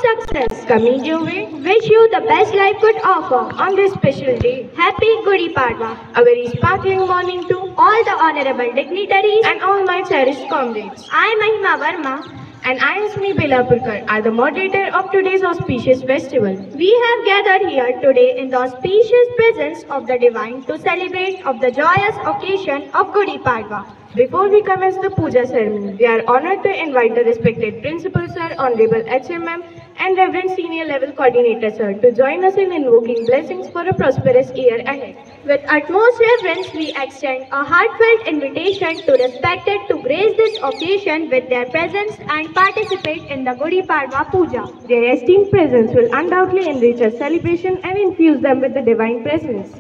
Success coming your way. Wish you the best life could offer on this special day. Happy Gudi Padwa. A very sparkling morning to all the honorable dignitaries and all my cherished comrades. I, Mahima Verma, And I, Asmi Belapurkar, are the moderator of today's auspicious festival. we have gathered here today in the auspicious presence of the Divine to celebrate of the joyous occasion of Gudi Padwa. Before we commence the puja ceremony, we are honored to invite the respected Principal Sir, Honorable HMM, and Reverend Senior Level Coordinator Sir to join us in invoking blessings for a prosperous year ahead. With utmost reverence, we extend a heartfelt invitation to respected to grace this occasion with their presence and participate in the Gudi Padwa Puja. Their esteemed presence will undoubtedly enrich our celebration and infuse them with the divine presence.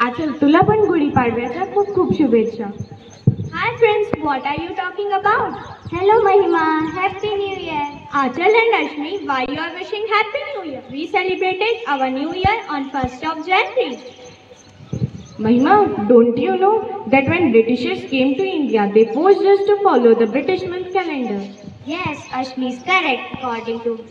आचल तुला पण गुढी पाडव्याच्या खूप खूप शुभेच्छा. Hi friends, what are you talking about? Hello Mahima, Happy New Year. Achal and Ashmi, why you are wishing Happy New Year? We celebrated our New Year on 1st of January. Mahima, don't you know that when Britishers came to India, they forced us to follow the British month calendar? Yes, Ashmi is correct. According to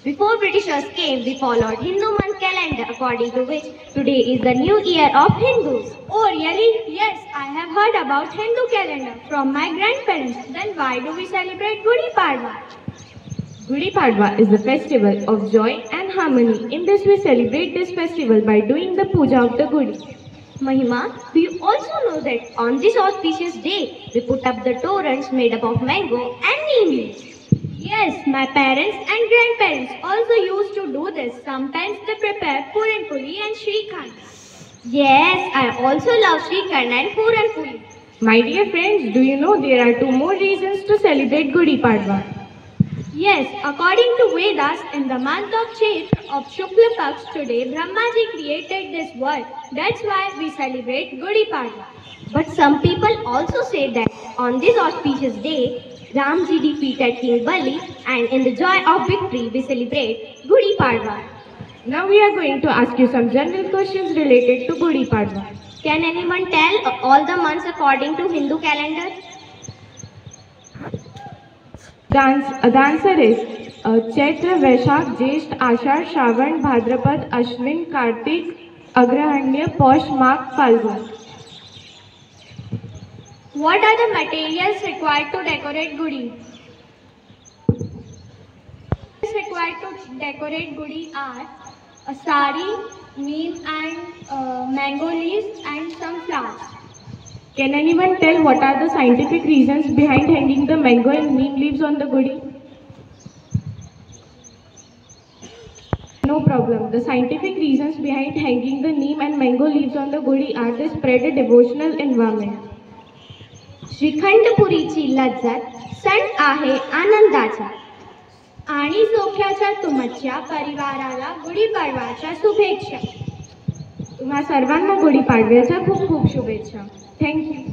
before Britishers came, we followed Hindu month calendar, according to which today is the new year of Hindus. Oh really? Yes, I have heard about Hindu calendar from my grandparents. Then why do we celebrate Gudi Padwa? Gudi Padwa is the festival of joy and harmony. In this, we celebrate this festival by doing the puja of the Gudi. Mahima, do you also know that on this auspicious day, we put up the torrents made up of mango and neem leaves? Yes, my parents and grandparents also used to do this. Sometimes they prepare Puran Puli and Shrikhand. Yes, I also love Shrikhand and Puran Puli. My dear friends, do you know there are 2 more reasons to celebrate Gudi Padwa? Yes, according to Vedas, in the month of Chaitra of Shukla Paksh today, Brahmaji created this world. That's why we celebrate Gudi Padwa. But some people also say that on this auspicious day, Ramji defeated King Bali, and in the joy of victory, we celebrate Gudi Padwa. Now we are going to ask you some general questions related to Gudi Padwa. Can anyone tell all the months according to Hindu calendar? The answer is Chaitra, Vaishakh, Jyesht, Ashadh, Shravan, Bhadrapad, Ashwin, Kartik, Agrahanya, Posh, Magh, Falgun. What are the materials required to decorate Gudi? Required to decorate Gudi are a sari, neem and mango leaves and some flowers. Can anyone tell what are the scientific reasons behind hanging the mango and neem leaves on the Gudi? No problem. The scientific reasons behind hanging the neem and mango leaves on the Gudi are to spread a devotional environment. श्रीखंडपुरीची लज्जत सण आहे आनंदाचा आणि सोख्याच्या तुमच्या परिवाराला गुढीपाडव्याच्या शुभेच्छा. तुम्हा सर्वांना गुढी पाडव्याच्या खूप खूप शुभेच्छा. थँक्यू.